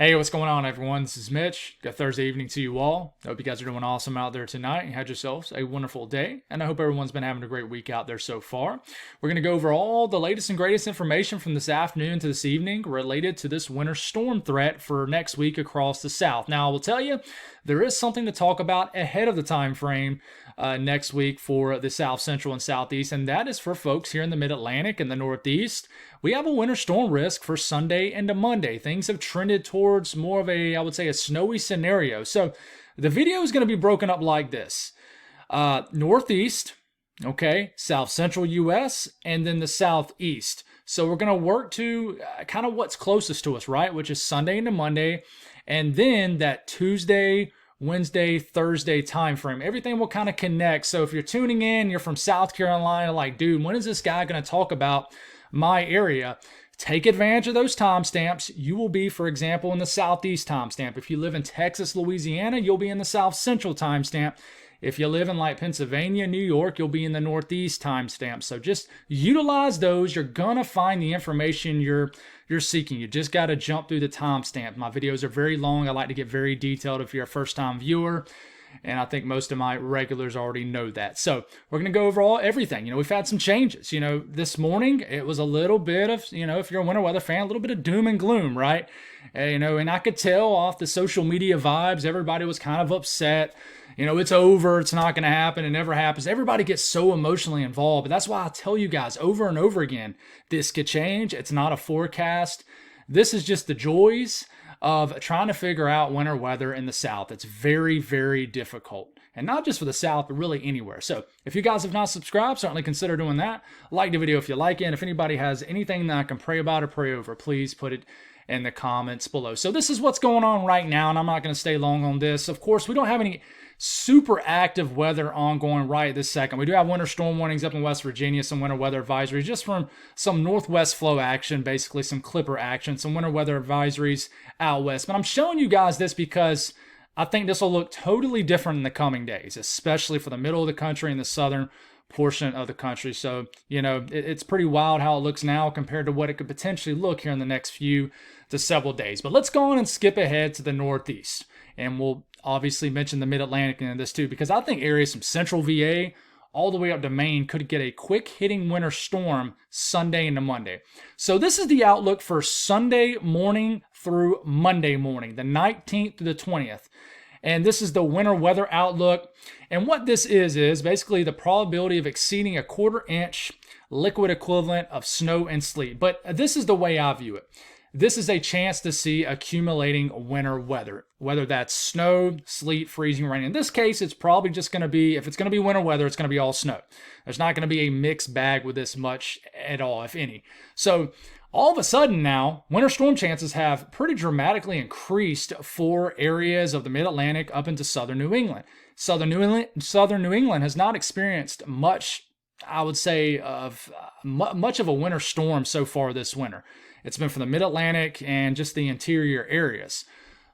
Hey, what's going on, everyone? This is Mitch. Good Thursday evening to you all. I hope you guys are doing awesome out there tonight and had yourselves a wonderful day. And I hope everyone's been having a great week out there so far. We're going to go over all the latest and greatest information from this afternoon to this evening related to this winter storm threat for next week across the South. Now, I will tell you, there is something to talk about ahead of the time frame next week for the South Central and Southeast, and that is for folks here in the Mid-Atlantic and the Northeast. We have a winter storm risk for Sunday into Monday. Things have trended towards more of a, I would say, a snowy scenario. So the video is going to be broken up like this. Northeast, okay, South Central U.S., and then the Southeast. So we're going to work to kind of what's closest to us, right, which is Sunday into Monday, and then that Tuesday, Wednesday, Thursday time frame. Everything will kind of connect. So if you're tuning in, you're from South Carolina, like, dude, when is this guy going to talk about my area? Take advantage of those timestamps. You will be, for example, in the Southeast timestamp. If you live in Texas, Louisiana, you'll be in the South Central timestamp. If you live in like Pennsylvania, New York, you'll be in the Northeast timestamp. So just utilize those. You're gonna find the information you're seeking. You just got to jump through the timestamp. My videos are very long. I like to get very detailed if you're a first-time viewer. And I think most of my regulars already know that. So we're going to go over everything. We've had some changes. This morning it was a little bit of, if you're a winter weather fan, a little bit of doom and gloom, right? And I could tell off the social media vibes, everybody was kind of upset. It's over. It's not going to happen. It never happens. Everybody gets so emotionally involved. But that's why I tell you guys over and over again, this could change. It's not a forecast. This is just the joys of trying to figure out winter weather in the South. It's very, very difficult. And not just for the South, but really anywhere. So if you guys have not subscribed, certainly consider doing that. Like the video if you like it. And if anybody has anything that I can pray about or pray over, please put it in the comments below. So this is what's going on right now, and I'm not going to stay long on this. Of course, we don't have any super active weather ongoing right this second. We do have winter storm warnings up in West Virginia, some winter weather advisories just from some northwest flow action, basically some clipper action, some winter weather advisories out west. But I'm showing you guys this because I think this will look totally different in the coming days, especially for the middle of the country and the southern portion of the country. So, it's pretty wild how it looks now compared to what it could potentially look here in the next few to several days. But let's go on and skip ahead to the Northeast. And we'll obviously mention the Mid-Atlantic in this too, because I think areas from central VA all the way up to Maine could get a quick hitting winter storm Sunday into Monday. So this is the outlook for Sunday morning through Monday morning, the 19th to the 20th. And this is the winter weather outlook. And what this is basically the probability of exceeding a 1/4 inch liquid equivalent of snow and sleet. But this is the way I view it. This is a chance to see accumulating winter weather, whether that's snow, sleet, freezing, rain. In this case, it's probably just going to be, if it's going to be winter weather, it's going to be all snow. There's not going to be a mixed bag with this much at all, if any. So all of a sudden now, winter storm chances have pretty dramatically increased for areas of the Mid-Atlantic up into southern New England. Southern New England has not experienced much, I would say, of much of a winter storm so far this winter. It's been from the Mid-Atlantic and just the interior areas.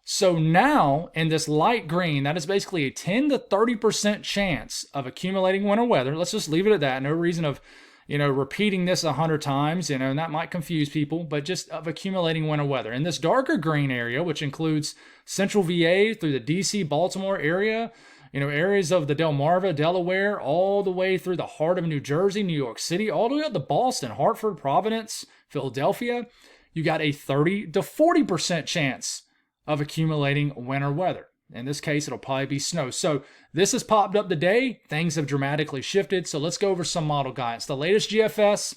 So now, in this light green, that is basically a 10 to 30% chance of accumulating winter weather. Let's just leave it at that. No reason of, repeating this 100 times, and that might confuse people, but just of accumulating winter weather. In this darker green area, which includes central VA through the DC, Baltimore area, areas of the Delmarva, Delaware, all the way through the heart of New Jersey, New York City, all the way up to Boston, Hartford, Providence, Philadelphia, you got a 30 to 40% chance of accumulating winter weather. In this case, it'll probably be snow. So this has popped up today. Things have dramatically shifted. So let's go over some model guidance. The latest GFS,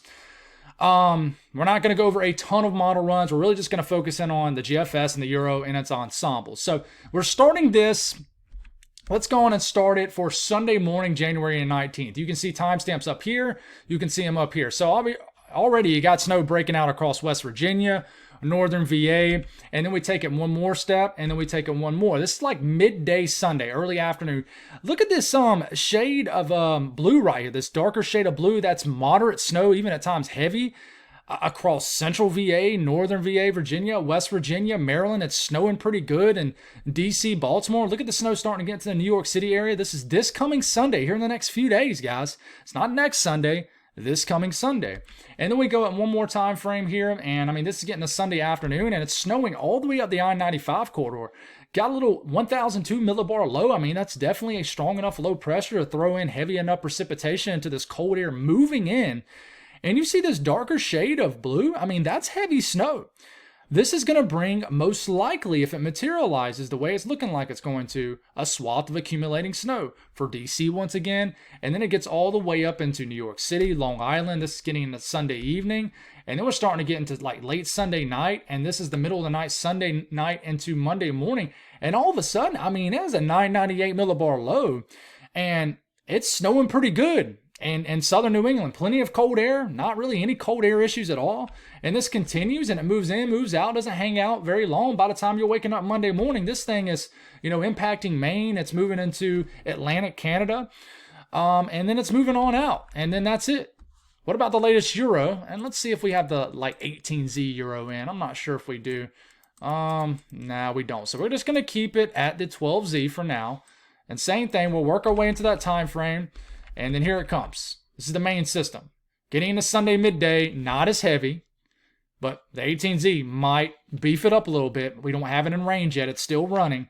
we're not going to go over a ton of model runs. We're really just going to focus in on the GFS and the Euro and its ensemble. So we're starting this. Let's go on and start it for Sunday morning, January 19th. You can see timestamps up here. You can see them up here. So already you got snow breaking out across West Virginia, northern VA, and then we take it one more step, and then we take it one more. This is like midday Sunday, early afternoon. Look at this shade of blue right here, this darker shade of blue. That's moderate snow, even at times heavy, across central VA, northern VA, Virginia, West Virginia, Maryland. It's snowing pretty good. And DC, Baltimore. Look at the snow starting to get to the New York City area. This is this coming Sunday here in the next few days, guys. It's not next Sunday. this coming Sunday. And then we go at one more time frame here, and I mean, this is getting a Sunday afternoon, and it's snowing all the way up the I-95 corridor. Got a little 1002 millibar low. I mean, that's definitely a strong enough low pressure to throw in heavy enough precipitation into this cold air moving in. And you see this darker shade of blue? I mean, that's heavy snow. This is going to bring, most likely, if it materializes the way it's looking like it's going to, a swath of accumulating snow for DC once again. And then it gets all the way up into New York City, Long Island. This is getting into Sunday evening. And then we're starting to get into like late Sunday night. And this is the middle of the night, Sunday night into Monday morning. And all of a sudden, I mean, it has a 998 millibar low. And it's snowing pretty good. And southern New England, plenty of cold air, not really any cold air issues at all. And this continues and it moves in, moves out, doesn't hang out very long. By the time you're waking up Monday morning, this thing is, impacting Maine. It's moving into Atlantic Canada. And then it's moving on out. And then that's it. What about the latest Euro? And let's see if we have the 18Z Euro in. I'm not sure if we do. Nah, we don't. So we're just going to keep it at the 12Z for now. And same thing, we'll work our way into that time frame. And then here it comes. This is the main system. Getting into Sunday midday, not as heavy, but the 18Z might beef it up a little bit. We don't have it in range yet. It's still running,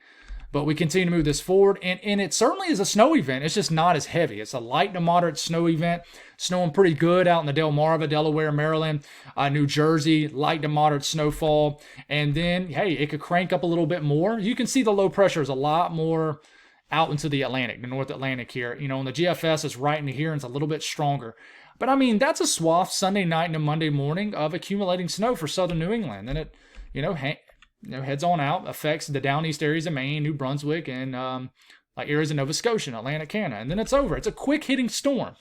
but we continue to move this forward. And it certainly is a snow event. It's just not as heavy. It's a light to moderate snow event. Snowing pretty good out in the Delmarva, Delaware, Maryland, New Jersey, light to moderate snowfall. And then, hey, it could crank up a little bit more. You can see the low pressure is a lot more out into the Atlantic, the North Atlantic here. And the GFS is right into here and it's a little bit stronger. But I mean, that's a swath Sunday night into Monday morning of accumulating snow for southern New England. And it, heads on out, affects the down east areas of Maine, New Brunswick, and areas of Nova Scotia and Atlantic Canada. And then it's over. It's a quick hitting storm.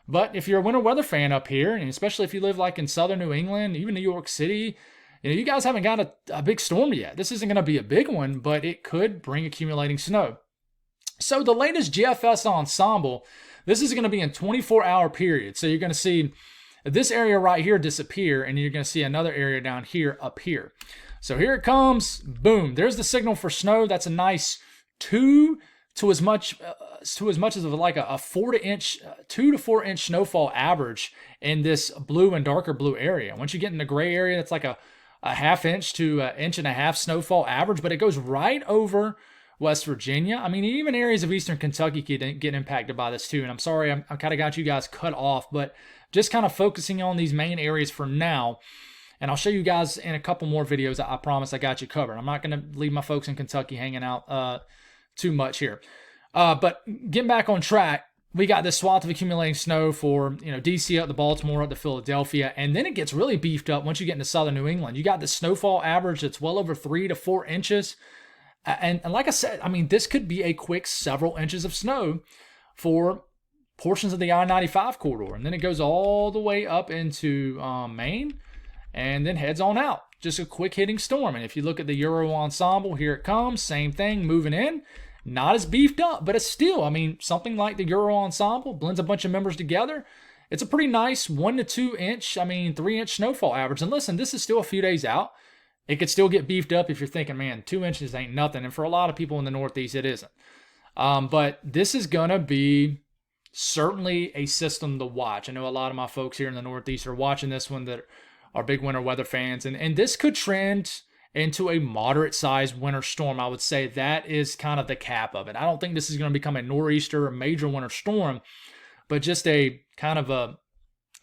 But if you're a winter weather fan up here, and especially if you live in southern New England, even New York City, you guys haven't got a big storm yet. This isn't going to be a big one, but it could bring accumulating snow. So the latest GFS ensemble, this is going to be in 24-hour period. So you're going to see this area right here disappear, and you're going to see another area down here up here. So here it comes. Boom. There's the signal for snow. That's a nice 2 to as much as like a 2 to 4 inch snowfall average in this blue and darker blue area. Once you get in the gray area, that's like a half inch to an inch and a half snowfall average, but it goes right over West Virginia. I mean, even areas of eastern Kentucky could get impacted by this too. And I'm sorry, I kind of got you guys cut off, but just kind of focusing on these main areas for now. And I'll show you guys in a couple more videos. I promise I got you covered. I'm not going to leave my folks in Kentucky hanging out too much here. But getting back on track, we got this swath of accumulating snow for, DC up to Baltimore, up to Philadelphia. And then it gets really beefed up once you get into southern New England. You got the snowfall average that's well over 3 to 4 inches. And like I said, I mean, this could be a quick several inches of snow for portions of the I-95 corridor. And then it goes all the way up into Maine and then heads on out. Just a quick hitting storm. And if you look at the Euro ensemble, here it comes. Same thing, moving in. Not as beefed up, but it's still, I mean, something like the Euro ensemble blends a bunch of members together. It's a pretty nice 1 to 2 inch, 3 inch snowfall average. And listen, this is still a few days out. It could still get beefed up if you're thinking, man, 2 inches ain't nothing. And for a lot of people in the Northeast, it isn't. But this is going to be certainly a system to watch. I know a lot of my folks here in the Northeast are watching this one that are big winter weather fans. And this could trend into a moderate-sized winter storm. I would say that is kind of the cap of it. I don't think this is going to become a nor'easter or major winter storm, but just a kind of a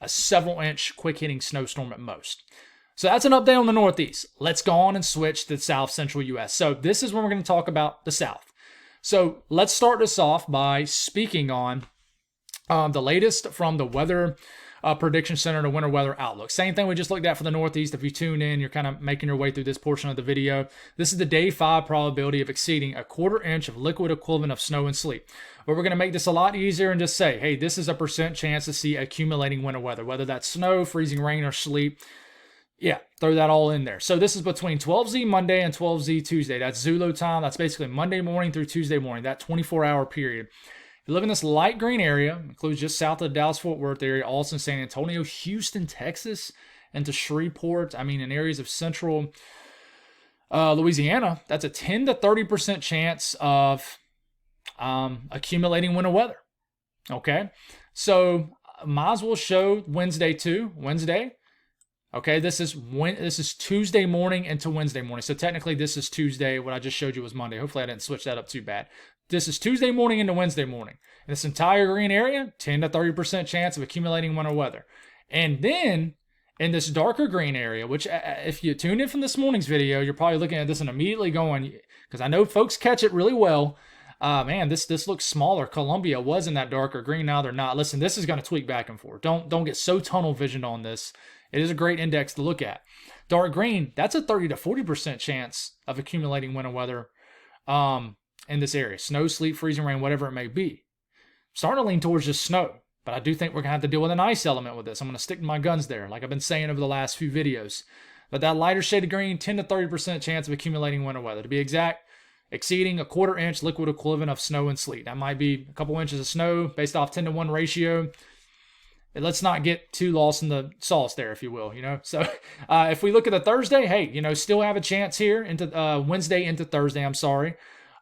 several-inch quick-hitting snowstorm at most. So that's an update on the Northeast. Let's go on and switch to the South Central U.S. So this is when we're going to talk about the South. So let's start this off by speaking on the latest from the Weather Prediction Center to Winter Weather Outlook. Same thing we just looked at for the Northeast. If you tune in, you're kind of making your way through this portion of the video. This is the day 5 probability of exceeding a 1/4 inch of liquid equivalent of snow and sleet. But we're going to make this a lot easier and just say, hey, this is a % chance to see accumulating winter weather, whether that's snow, freezing rain, or sleet. Yeah, throw that all in there. So this is between 12Z Monday and 12Z Tuesday. That's Zulu time. That's basically Monday morning through Tuesday morning, that 24-hour period. You live in this light green area, includes just south of the Dallas-Fort Worth area, Austin, San Antonio, Houston, Texas, and to Shreveport. I mean, in areas of central Louisiana, that's a 10 to 30% chance of accumulating winter weather. Okay, so might as well show Wednesday too. Wednesday. Okay, this is Tuesday morning into Wednesday morning. So technically this is Tuesday. What I just showed you was Monday. Hopefully I didn't switch that up too bad. This is Tuesday morning into Wednesday morning. In this entire green area, 10 to 30% chance of accumulating winter weather. And then in this darker green area, which if you tuned in from this morning's video, you're probably looking at this and immediately going, because I know folks catch it really well. Man, this looks smaller. Columbia was in that darker green. Now they're not. Listen, this is going to tweak back and forth. Don't get so tunnel visioned on this. It is a great index to look at. Dark green, that's a 30 to 40% chance of accumulating winter weather in this area. Snow, sleet, freezing rain, whatever it may be. Starting to lean towards just snow, but I do think we're going to have to deal with an ice element with this. I'm going to stick to my guns there, like I've been saying over the last few videos. But that lighter shade of green, 10 to 30% chance of accumulating winter weather. To be exact, exceeding a 1/4 inch liquid equivalent of snow and sleet. That might be a couple inches of snow based off 10-to-1 ratio. Let's not get too lost in the sauce there, if you will, So if we look at the Thursday, hey, still have a chance here into Wednesday into Thursday, I'm sorry.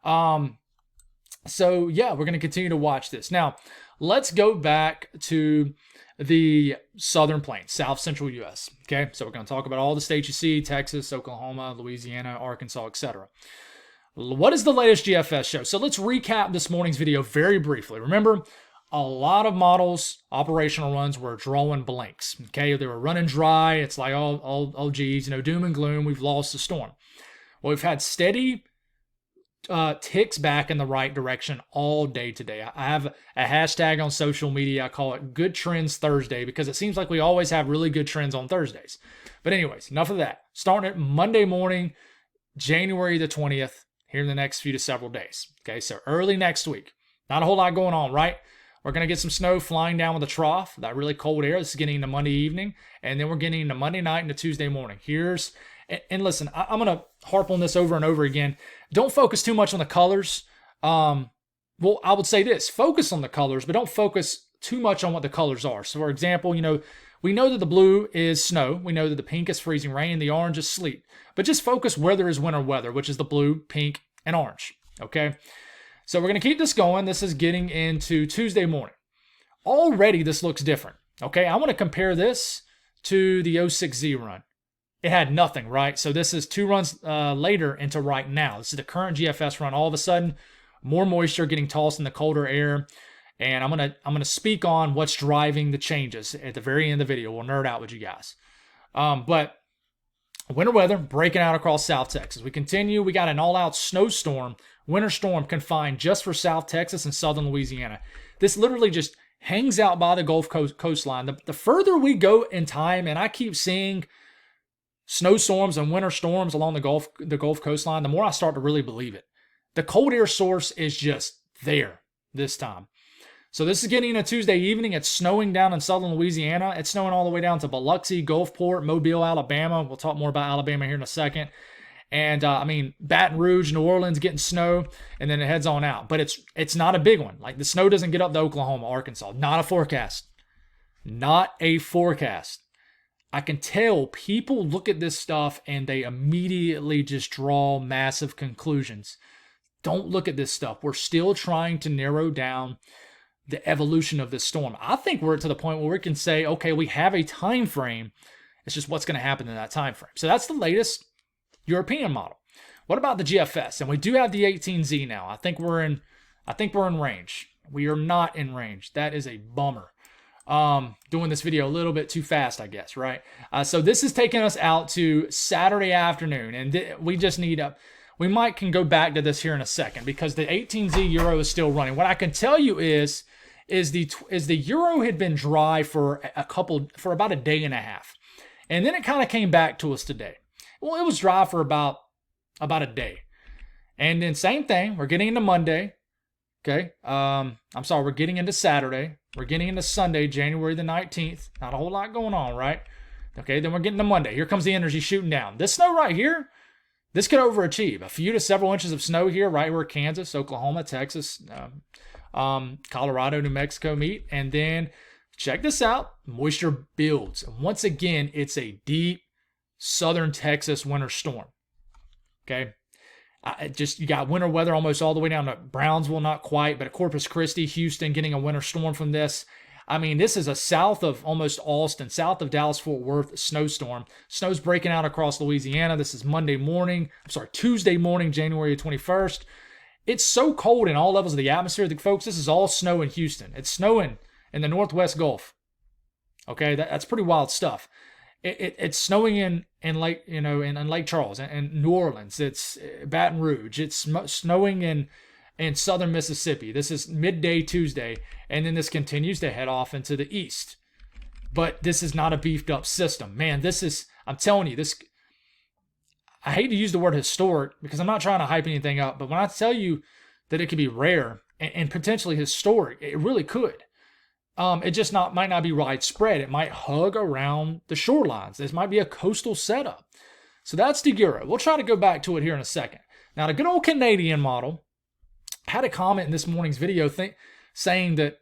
So yeah, we're going to continue to watch this. Now, let's go back to the southern plains, south central U.S. Okay, so we're going to talk about all the states you see: Texas, Oklahoma, Louisiana, Arkansas, etc. What is the latest GFS show? So let's recap this morning's video very briefly. Remember, a lot of models, operational runs were drawing blanks. Okay, they were running dry. It's like, oh geez, doom and gloom. We've lost the storm. Well, we've had steady ticks back in the right direction all day today. I have a hashtag on social media. I call it Good Trends Thursday because it seems like we always have really good trends on Thursdays. But anyways, enough of that. Starting at Monday morning, January the 20th, here in the next few to several days. Okay, so early next week. Not a whole lot going on, right? We're going to get some snow flying down with the trough, that really cold air. This is getting into Monday evening, and then we're getting into Monday night into Tuesday morning. And listen, I'm going to harp on this over and over again. Don't focus too much on the colors. Well, I would say this. Focus on the colors, but don't focus too much on what the colors are. So, for example, we know that the blue is snow. We know that the pink is freezing rain. The orange is sleet. But just focus where there is winter weather, which is the blue, pink, and orange. Okay? So we're going to keep this going. This is getting into Tuesday morning. Already, this looks different. Okay? I want to compare this to the 06Z run. It had nothing, right? So this is 2 runs later into right now. This is the current GFS run. All of a sudden, more moisture getting tossed in the colder air. And I'm gonna speak on what's driving the changes at the very end of the video. We'll nerd out with you guys. But winter weather breaking out across South Texas. We continue. We got an all-out snowstorm, winter storm confined just for South Texas and southern Louisiana. This literally just hangs out by the Gulf coastline. The further we go in time, and I keep seeing snowstorms and winter storms along the Gulf coastline, the more I start to really believe it. The cold air source is just there this time. So this is getting into Tuesday evening. It's snowing down in southern Louisiana. It's snowing all the way down to Biloxi, Gulfport, Mobile, Alabama. We'll talk more about Alabama here in a second. And Baton Rouge, New Orleans getting snow, and then it heads on out. But it's not a big one. Like the snow doesn't get up to Oklahoma, Arkansas. Not a forecast. Not a forecast. I can tell people look at this stuff and they immediately just draw massive conclusions. Don't look at this stuff. We're still trying to narrow down the evolution of this storm. I think we're to the point where we can say, okay, we have a time frame. It's just what's going to happen in that time frame. So that's the latest European model. What about the GFS? And we do have the 18Z now. I think we're in range. We are not in range. That is a bummer. Doing this video a little bit too fast, I guess, right? So this is taking us out to Saturday afternoon, and we just need we can go back to this here in a second because the 18Z Euro is still running. What I can tell you is the Euro had been dry for about a day and a half, and then it kind of came back to us today. Well, it was dry for about a day, and then same thing. We're getting into Monday. Okay. We're getting into Saturday. We're getting into Sunday, January the 19th. Not a whole lot going on, right? Okay, then we're getting to Monday. Here comes the energy shooting down. This snow right here, this could overachieve. A few to several inches of snow here, right where Kansas, Oklahoma, Texas, Colorado, New Mexico meet. And then, check this out, moisture builds. Once again, it's a deep southern Texas winter storm. Okay? You got winter weather almost all the way down to Brownsville, not quite, but Corpus Christi, Houston getting a winter storm from this. I mean, this is a south of almost Austin, south of Dallas-Fort Worth snowstorm. Snow's breaking out across Louisiana. This is Tuesday morning, January 21st. It's so cold in all levels of the atmosphere that, folks, this is all snow in Houston. It's snowing in the Northwest Gulf. Okay, that's pretty wild stuff. It's snowing in Lake, in Lake Charles and New Orleans. It's Baton Rouge. It's snowing in southern Mississippi. This is midday Tuesday, and then this continues to head off into the east. But this is not a beefed up system. Man, I'm telling you, I hate to use the word historic because I'm not trying to hype anything up, but when I tell you that it could be rare and potentially historic, it really could. It just might not be widespread. It might hug around the shorelines. This might be a coastal setup. So that's the Euro. We'll try to go back to it here in a second. Now, the good old Canadian model had a comment in this morning's video saying that,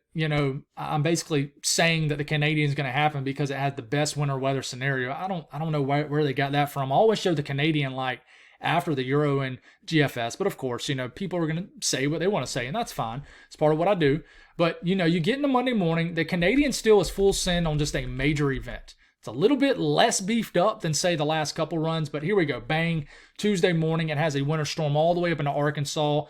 I'm basically saying that the Canadian is going to happen because it has the best winter weather scenario. I don't know where they got that from. I always show the Canadian after the Euro and GFS, but of course, people are going to say what they want to say, and that's fine. It's part of what I do. But, you get into Monday morning, the Canadian still is full send on just a major event. It's a little bit less beefed up than, say, the last couple runs, but here we go. Bang, Tuesday morning, it has a winter storm all the way up into Arkansas.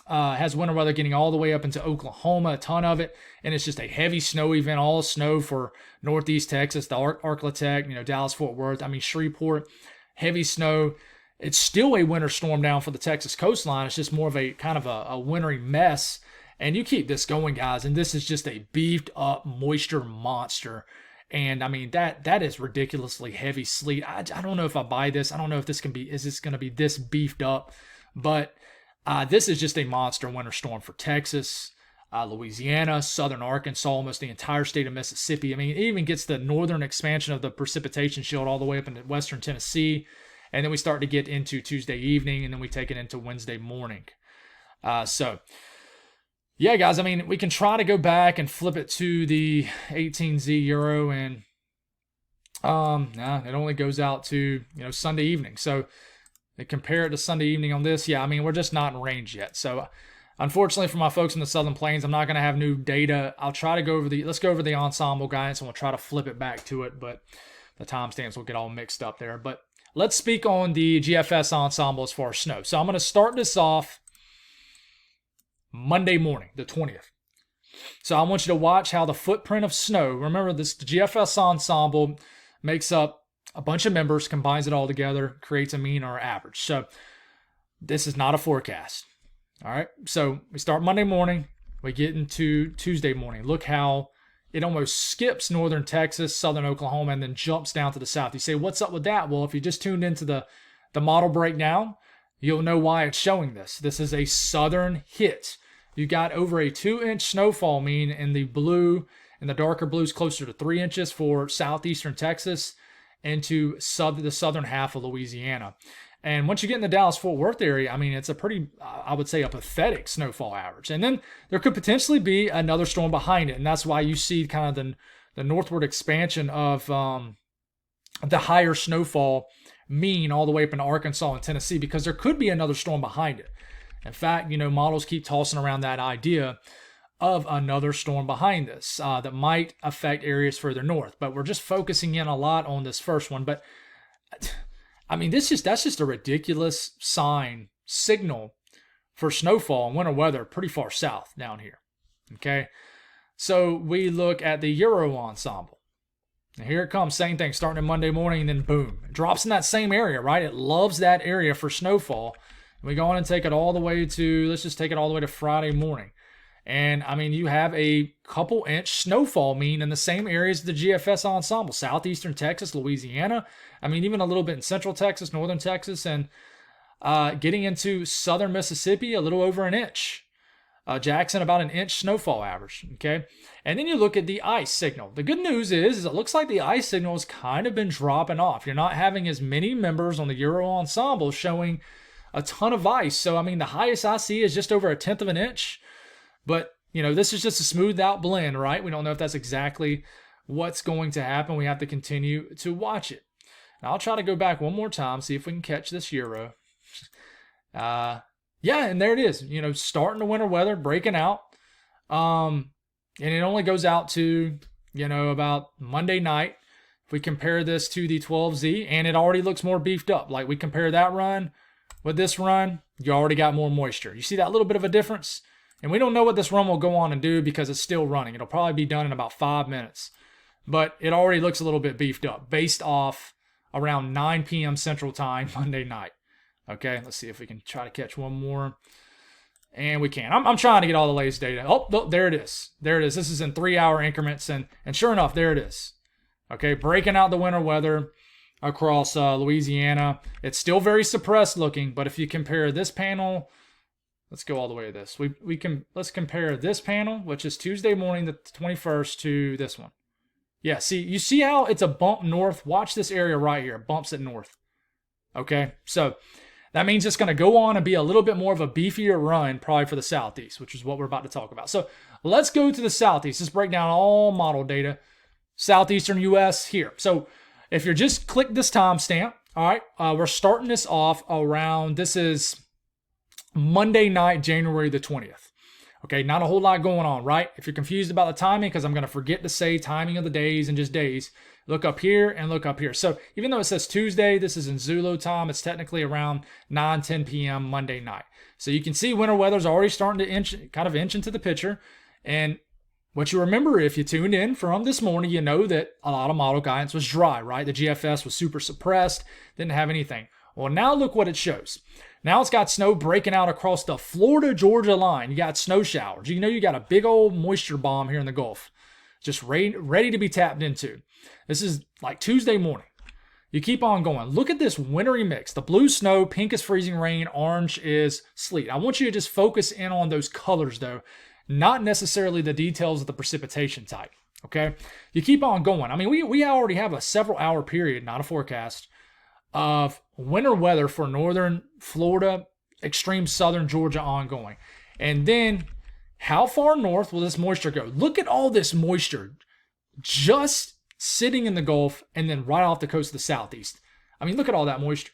Has winter weather getting all the way up into Oklahoma, a ton of it, and it's just a heavy snow event, all snow for Northeast Texas, the Arklatex, Dallas-Fort Worth, Shreveport, heavy snow. It's still a winter storm down for the Texas coastline. It's just more of a kind of a wintry mess. And you keep this going, guys, and this is just a beefed up moisture monster. And that is ridiculously heavy sleet. I don't know if I buy this. I don't know if is this going to be this beefed up, but this is just a monster winter storm for Texas, Louisiana, southern Arkansas, almost the entire state of Mississippi. It even gets the northern expansion of the precipitation shield all the way up into western Tennessee. And then we start to get into Tuesday evening, and then we take it into Wednesday morning. Yeah, guys, we can try to go back and flip it to the 18Z Euro, and it only goes out to, Sunday evening. So they compare it to Sunday evening on this. Yeah, we're just not in range yet. So unfortunately for my folks in the Southern Plains, I'm not going to have new data. I'll try to let's go over the ensemble guidance, and we'll try to flip it back to it, but the timestamps will get all mixed up there. But let's speak on the GFS ensemble as far as snow. So I'm going to start this off Monday morning, the 20th. So I want you to watch how the footprint of snow, remember this, the GFS ensemble makes up a bunch of members, combines it all together, creates a mean or average. So this is not a forecast. All right. So we start Monday morning, we get into Tuesday morning. Look how it almost skips northern Texas, southern Oklahoma, and then jumps down to the south. You say, what's up with that? Well, if you just tuned into the model breakdown, you'll know why it's showing this. This is a southern hit. You got over a 2-inch snowfall mean in the blue, and the darker blue is closer to 3 inches for southeastern Texas into the southern half of Louisiana. And once you get in the Dallas-Fort Worth area, it's a pretty, I would say, a pathetic snowfall average. And then there could potentially be another storm behind it, and that's why you see kind of the northward expansion of the higher snowfall mean all the way up into Arkansas and Tennessee, because there could be another storm behind it. In fact, models keep tossing around that idea of another storm behind this that might affect areas further north. But we're just focusing in a lot on this first one. But that's just a ridiculous signal for snowfall and winter weather pretty far south down here. Okay, so we look at the Euro ensemble. And here it comes, same thing, starting on Monday morning, and then boom, it drops in that same area, right? It loves that area for snowfall. We go on and take it all the way to, let's just take it all the way to Friday morning. And you have a couple inch snowfall mean in the same areas as the GFS ensemble, southeastern Texas, Louisiana. Even a little bit in central Texas, northern Texas, and getting into southern Mississippi, a little over an inch. Jackson, about an inch snowfall average. Okay. And then you look at the ice signal. The good news is it looks like the ice signal has kind of been dropping off. You're not having as many members on the Euro ensemble showing a ton of ice. So, the highest I see is just over 1/10 of an inch. But, this is just a smoothed out blend, right? We don't know if that's exactly what's going to happen. We have to continue to watch it. Now, I'll try to go back one more time, see if we can catch this Euro. Yeah, and there it is. Starting the winter weather, breaking out. And it only goes out to, about Monday night. If we compare this to the 12Z, and it already looks more beefed up. Like we compare that run with this run, you already got more moisture. You see that little bit of a difference? And we don't know what this run will go on and do because it's still running. It'll probably be done in about 5 minutes. But it already looks a little bit beefed up based off around 9 p.m. Central Time Monday night. Okay, let's see if we can try to catch one more. And we can. I'm trying to get all the latest data. Oh, there it is. There it is. This is in 3-hour increments. And sure enough, there it is. Okay, breaking out the winter weather across Louisiana. It's still very suppressed looking, but if you compare this panel, let's go all the way to this. Let's compare this panel, which is Tuesday morning, the 21st, to this one. Yeah, you see how it's a bump north? Watch this area right here. It bumps it north. Okay, so that means it's going to go on and be a little bit more of a beefier run probably for the southeast, which is what we're about to talk about. So let's go to the southeast. Let's break down all model data. Southeastern U.S. here. So if you're just click this timestamp, all right, we're starting this off around, this is Monday night, January the 20th. Okay, not a whole lot going on, right? If you're confused about the timing, because I'm going to forget to say timing of the days and just days, look up here and look up here. So even though it says Tuesday, this is in Zulu time. It's technically around 9-10 p.m. Monday night. So you can see winter weather's already starting to inch into the picture. And what you remember, if you tuned in from this morning, you know that a lot of model guidance was dry, right? The GFS was super suppressed, didn't have anything. Well, now look what it shows. Now it's got snow breaking out across the Florida-Georgia line. You got snow showers. You got a big old moisture bomb here in the Gulf, just ready to be tapped into. This is like Tuesday morning. You keep on going. Look at this wintry mix. The blue snow, pink is freezing rain, orange is sleet. I want you to just focus in on those colors, though, not necessarily the details of the precipitation type. Okay? You keep on going. I mean, we already have a several-hour period, not a forecast, of winter weather for northern Florida, extreme southern Georgia ongoing. And then how far north will this moisture go? Look at all this moisture just sitting in the Gulf and then right off the coast of the southeast. I mean, look at all that moisture.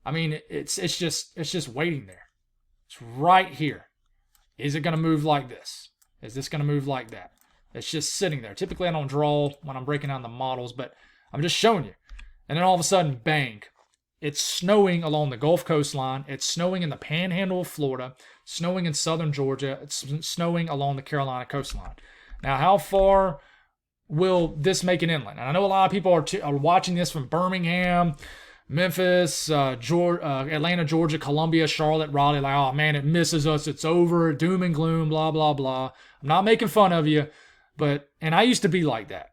I mean, it's just waiting there. It's right here. Is it going to move like this? Is this going to move like that? It's just sitting there. Typically, I don't draw when I'm breaking down the models, but I'm just showing you. And then all of a sudden, bang, it's snowing along the Gulf coastline. It's snowing in the panhandle of Florida, snowing in southern Georgia. It's snowing along the Carolina coastline. Now, how far will this make it inland? And I know a lot of people are watching this from Birmingham, Memphis, Atlanta, Georgia, Columbia, Charlotte, Raleigh. Like, oh, man, it misses us. It's over. Doom and gloom, blah, blah, blah. I'm not making fun of you, and I used to be like that.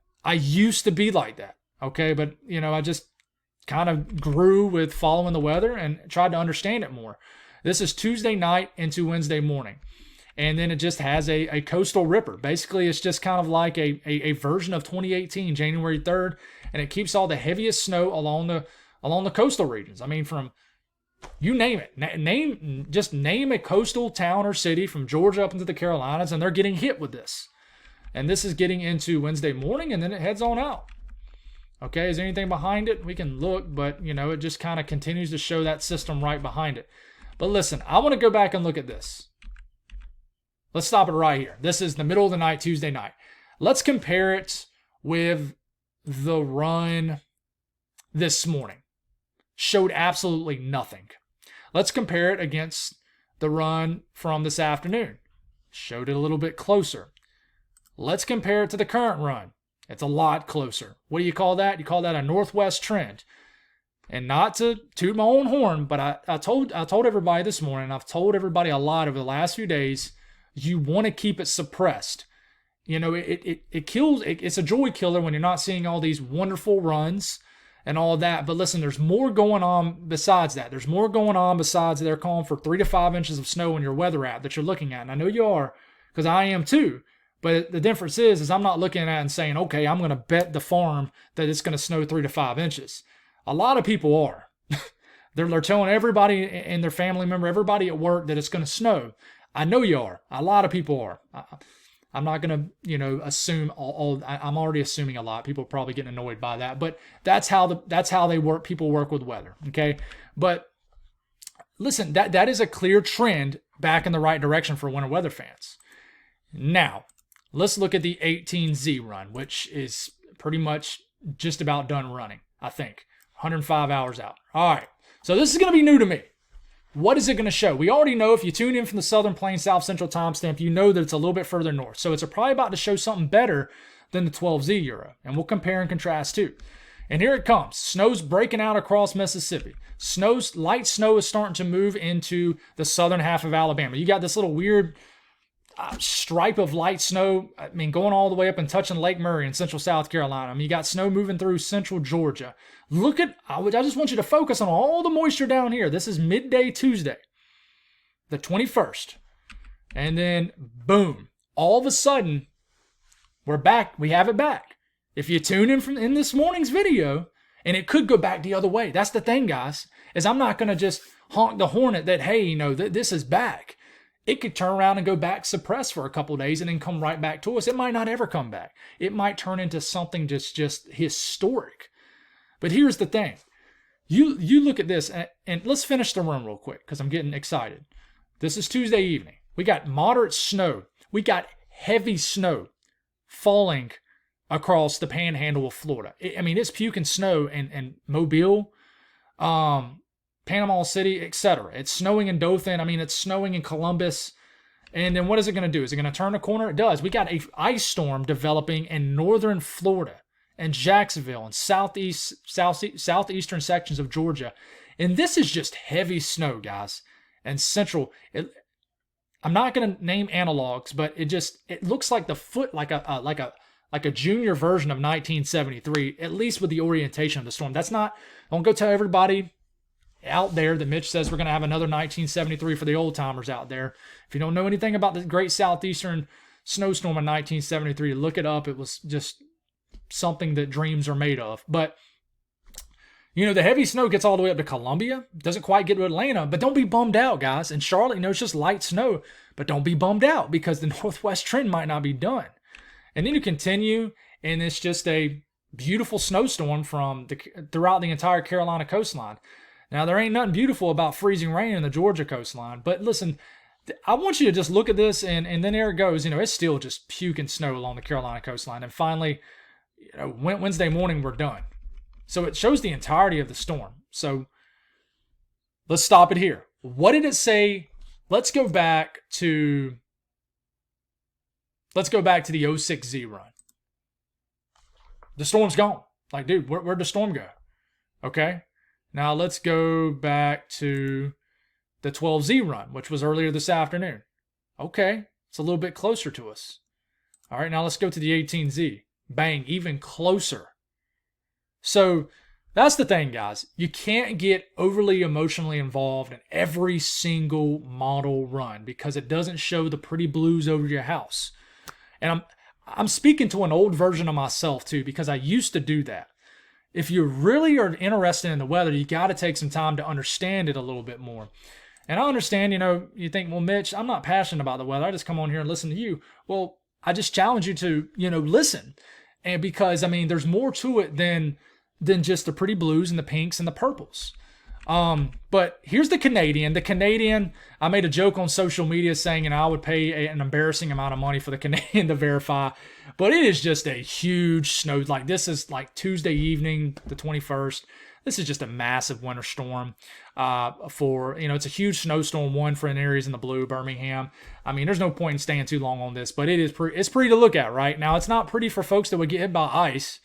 Okay, but, I just kind of grew with following the weather and tried to understand it more. This is Tuesday night into Wednesday morning. And then it just has a coastal ripper. Basically, it's just kind of like a version of 2018, January 3rd, and it keeps all the heaviest snow along the coastal regions. I mean, from, you name it. Name a coastal town or city from Georgia up into the Carolinas, and they're getting hit with this. And this is getting into Wednesday morning, and then it heads on out. Okay, is there anything behind it? We can look, but, it just kind of continues to show that system right behind it. But listen, I want to go back and look at this. Let's stop it right here. This is the middle of the night, Tuesday night. Let's compare it with the run this morning. Showed absolutely nothing. Let's compare it against the run from this afternoon. Showed it a little bit closer. Let's compare it to the current run. It's a lot closer. What do you call that? You call that a northwest trend. And not to toot my own horn, but I told everybody this morning, I've told everybody a lot over the last few days, you want to keep it suppressed. It kills, it's a joy killer when you're not seeing all these wonderful runs and all that. But listen, there's more going on besides that. There's more going on besides they're calling for 3 to 5 inches of snow in your weather app that you're looking at. And I know you are, because I am too. But the difference is I'm not looking at it and saying, okay, I'm going to bet the farm that it's going to snow 3 to 5 inches. A lot of people are. They're telling everybody and their family member, everybody at work, that it's going to snow. I know you are. A lot of people are. I'm not going to, assume all. I'm already assuming a lot. People are probably getting annoyed by that. But that's how they work. People work with weather. Okay. But listen, that is a clear trend back in the right direction for winter weather fans. Now, Let's look at the 18Z run, which is pretty much just about done running, I think. 105 hours out. All right. So this is going to be new to me. What is it going to show? We already know if you tune in from the Southern Plains South Central timestamp, you know that it's a little bit further north. So it's probably about to show something better than the 12Z Euro. And we'll compare and contrast too. And here it comes. Snow's breaking out across Mississippi. Light snow is starting to move into the southern half of Alabama. You got this little weird stripe of light snow, going all the way up and touching Lake Murray in central South Carolina. You got snow moving through central Georgia. I just want you to focus on all the moisture down here. This is midday Tuesday, the 21st. And then, boom, all of a sudden, we're back. We have it back. If you tune in this morning's video, and it could go back the other way. That's the thing, guys, is I'm not going to just honk the hornet that, hey, this is back. It could turn around and go back suppressed for a couple of days and then come right back to us. It might not ever come back. It might turn into something just historic. But here's the thing. You look at this, and let's finish the run real quick because I'm getting excited. This is Tuesday evening. We got moderate snow. We got heavy snow falling across the panhandle of Florida. It's puking snow in Mobile, Panama City, etc. It's snowing in Dothan. It's snowing in Columbus. And then what is it going to do? Is it going to turn a corner? It does. We got an ice storm developing in northern Florida and Jacksonville and southeastern sections of Georgia. And this is just heavy snow, guys. And central. I'm not going to name analogs, but it looks like like a junior version of 1973, at least with the orientation of the storm. Don't go tell everybody out there that Mitch says we're going to have another 1973 for the old timers out there. If you don't know anything about the great southeastern snowstorm in 1973, look it up. It was just something that dreams are made of. But the heavy snow gets all the way up to Columbia, doesn't quite get to Atlanta, but don't be bummed out, guys. And Charlotte, it's just light snow, but don't be bummed out because the northwest trend might not be done. And then you continue, and it's just a beautiful snowstorm throughout the entire Carolina coastline. Now, there ain't nothing beautiful about freezing rain in the Georgia coastline. But listen, I want you to just look at this, and then there it goes. It's still just puking snow along the Carolina coastline. And finally, Wednesday morning, we're done. So it shows the entirety of the storm. So let's stop it here. What did it say? Let's go back to the 06Z run. The storm's gone. Dude, where'd the storm go? Okay. Now let's go back to the 12Z run, which was earlier this afternoon. Okay, it's a little bit closer to us. All right, now let's go to the 18Z. Bang, even closer. So that's the thing, guys. You can't get overly emotionally involved in every single model run because it doesn't show the pretty blues over your house. And I'm speaking to an old version of myself too because I used to do that. If you really are interested in the weather, you got to take some time to understand it a little bit more. And I understand, you think, well, Mitch, I'm not passionate about the weather. I just come on here and listen to you. Well, I just challenge you to, listen. And because, there's more to it than just the pretty blues and the pinks and the purples. But here's the Canadian. The Canadian, I made a joke on social media saying, I would pay an embarrassing amount of money for the Canadian to verify. But it is just a huge snow. This is Tuesday evening, the 21st. This is just a massive winter storm. It's a huge snowstorm, one for an areas in the blue, Birmingham. There's no point in staying too long on this, but it's pretty to look at, right? Now, it's not pretty for folks that would get hit by ice,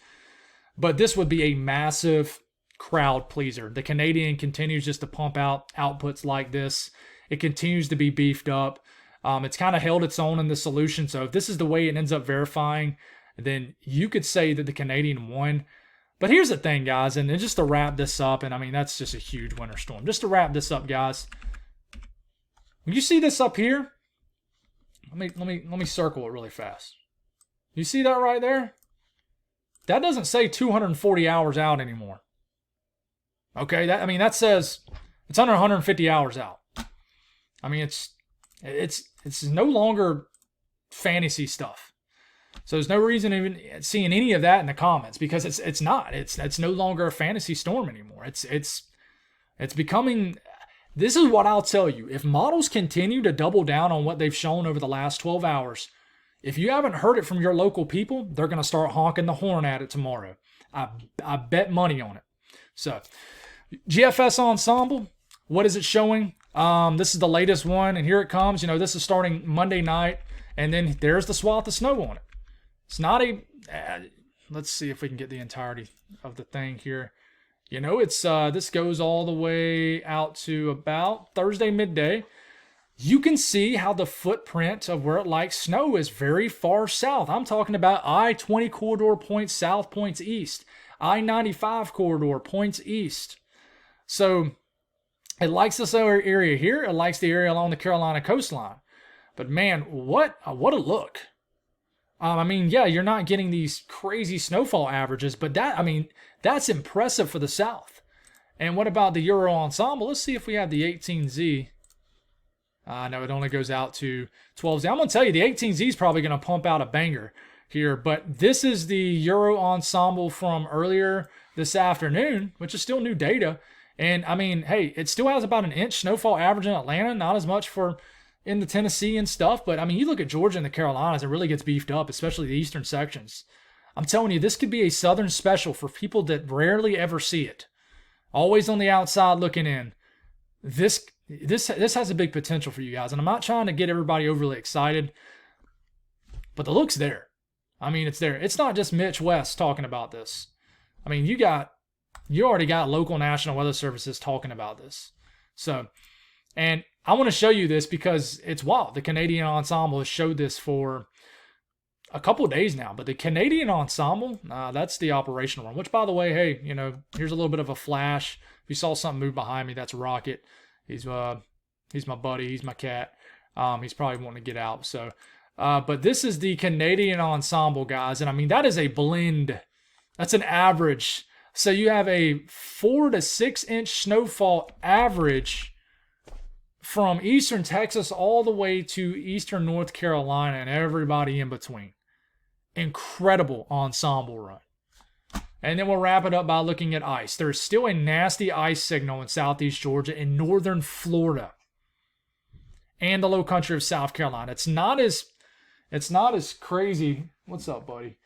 but this would be a massive crowd pleaser. The Canadian continues just to pump out outputs like this. It continues to be beefed up. It's kind of held its own in the solution. So if this is the way it ends up verifying, then you could say that the Canadian won. But here's the thing, guys, and just to wrap this up, and that's just a huge winter storm. Just to wrap this up, guys, when you see this up here, let me circle it really fast. You see that right there? That doesn't say 240 hours out anymore. Okay, that says it's under 150 hours out. It's no longer fantasy stuff. So there's no reason even seeing any of that in the comments because it's not. It's no longer a fantasy storm anymore. It's becoming. This is what I'll tell you. If models continue to double down on what they've shown over the last 12 hours, If you haven't heard it from your local people, they're going to start honking the horn at it tomorrow. I bet money on it. So, GFS ensemble, what is it showing? This is the latest one, and here it comes. This is starting Monday night, and then there's the swath of snow on it. It's not a... let's see if we can get the entirety of the thing here. It's this goes all the way out to about Thursday midday. You can see how the footprint of where it likes snow is very far south. I'm talking about I-20 corridor points south, points east. I-95 corridor points east. So it likes this area here. It likes the area along the Carolina coastline. But man, what a look. Yeah, you're not getting these crazy snowfall averages, but that's impressive for the South. And what about the Euro ensemble? Let's see if we have the 18Z. No, it only goes out to 12Z. I'm going to tell you, the 18Z is probably going to pump out a banger here, but this is the Euro ensemble from earlier this afternoon, which is still new data. And hey, it still has about an inch snowfall average in Atlanta, not as much for in the Tennessee and stuff, but you look at Georgia and the Carolinas, it really gets beefed up, especially the eastern sections. I'm telling you, this could be a southern special for people that rarely ever see it. Always on the outside looking in. This has a big potential for you guys, and I'm not trying to get everybody overly excited, but the look's there. It's there. It's not just Mitch West talking about this. You already got local National Weather Services talking about this. So, and I want to show you this because it's wild. The Canadian ensemble has showed this for a couple of days now, but the Canadian ensemble, that's the operational one, which by the way, hey, here's a little bit of a flash. If you saw something move behind me, that's Rocket. He's my buddy. He's my cat. He's probably wanting to get out. So, but this is the Canadian ensemble, guys. And that is a blend. That's an average. So you have a 4 to 6 inch snowfall average from eastern Texas all the way to eastern North Carolina and everybody in between. Incredible ensemble run. And then we'll wrap it up by looking at ice. There's still a nasty ice signal in southeast Georgia and northern Florida and the low country of South Carolina. It's not as crazy. What's up, buddy?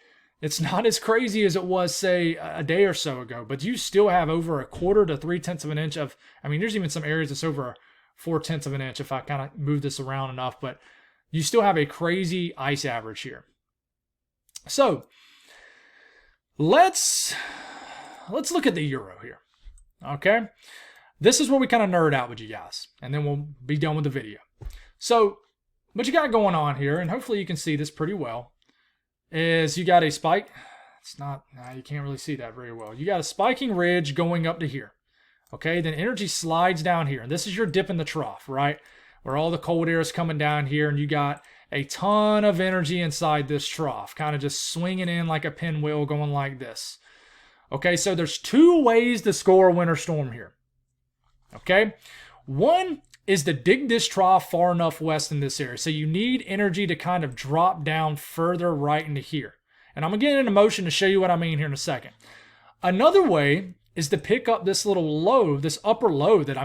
It's not as crazy as it was, say, a day or so ago, but you still have over 1/4 to 3/10 of an inch of, there's even some areas that's over 4/10 of an inch if I kind of move this around enough, but you still have a crazy ice average here. So let's look at the Euro here. Okay. This is where we kind of nerd out with you guys, and then we'll be done with the video. So what you got going on here, and hopefully you can see this pretty well, is you got a spike. You can't really see that very well. You got a spiking ridge going up to here. Okay, then energy slides down here. And this is your dip in the trough, right? Where all the cold air is coming down here, and you got a ton of energy inside this trough, kind of just swinging in like a pinwheel going like this. Okay, so there's 2 ways to score a winter storm here. Okay, one is to dig this trough far enough west in this area. So you need energy to kind of drop down further right into here. And I'm going to get into motion to show you what I mean here in a second. Another way is to pick up this little low, this upper low that,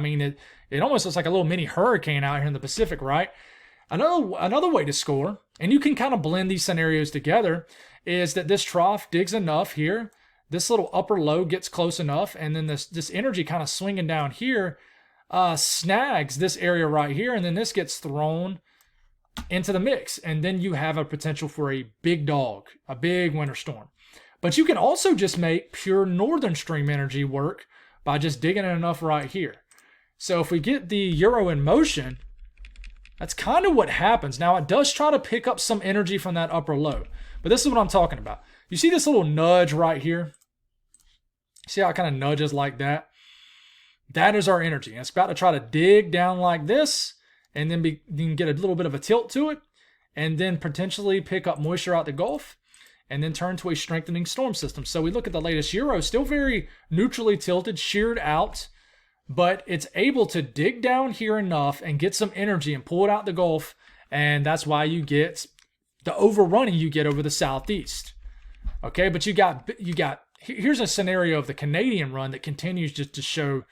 it almost looks like a little mini hurricane out here in the Pacific, right? Another way to score, and you can kind of blend these scenarios together, is that this trough digs enough here, this little upper low gets close enough, and then this energy kind of swinging down here snags this area right here, and then this gets thrown into the mix, and then you have a potential for a big dog, a big winter storm. But you can also just make pure northern stream energy work by just digging it enough right here. So if we get the Euro in motion, that's kind of what happens. Now, it does try to pick up some energy from that upper low, but this is what I'm talking about. You see this little nudge right here? See how it kind of nudges like that? That is our energy. And it's about to try to dig down like this, and then you can get a little bit of a tilt to it, and then potentially pick up moisture out the Gulf, and then turn to a strengthening storm system. So we look at the latest Euro, still very neutrally tilted, sheared out, but it's able to dig down here enough and get some energy and pull it out the Gulf, and that's why you get the overrunning you get over the southeast. Okay, but you got here's a scenario of the Canadian run that continues just to show,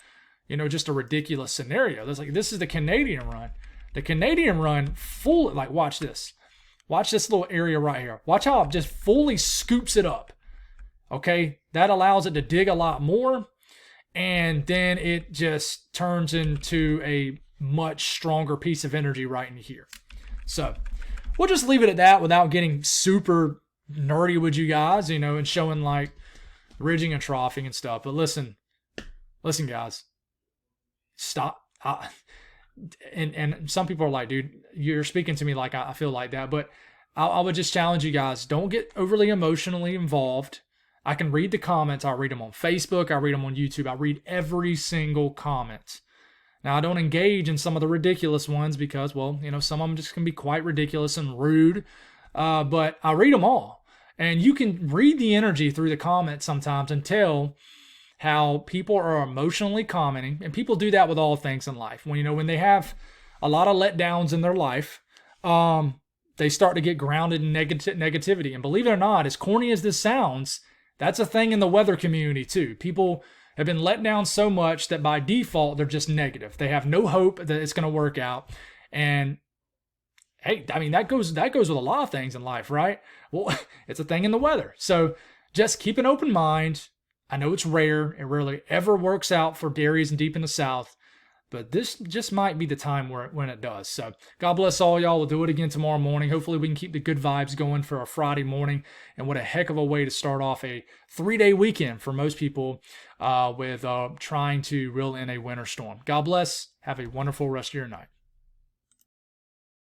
just a ridiculous scenario. This is the Canadian run. The Canadian run full, watch this. Watch this little area right here. Watch how it just fully scoops it up. Okay, that allows it to dig a lot more, and then it just turns into a much stronger piece of energy right in here. So we'll just leave it at that without getting super nerdy with you guys, and showing like ridging and troughing and stuff. But listen guys, stop. And some people are like, dude, you're speaking to me like I feel like that. But I would just challenge you guys, don't get overly emotionally involved. I can read the comments. I read them on Facebook. I read them on YouTube. I read every single comment. Now, I don't engage in some of the ridiculous ones because, well, some of them just can be quite ridiculous and rude. But I read them all. And you can read the energy through the comments sometimes and tell how people are emotionally commenting. And people do that with all things in life. When they have a lot of letdowns in their life, they start to get grounded in negativity. And believe it or not, as corny as this sounds, that's a thing in the weather community too. People have been let down so much that by default, they're just negative. They have no hope that it's going to work out. And hey, I mean, that goes with a lot of things in life, right? Well, it's a thing in the weather. So just keep an open mind. I know it's rare. It rarely ever works out for dairies and deep in the South. But this just might be the time when it does. So God bless all y'all. We'll do it again tomorrow morning. Hopefully we can keep the good vibes going for a Friday morning. And what a heck of a way to start off a 3-day weekend for most people with trying to reel in a winter storm. God bless. Have a wonderful rest of your night.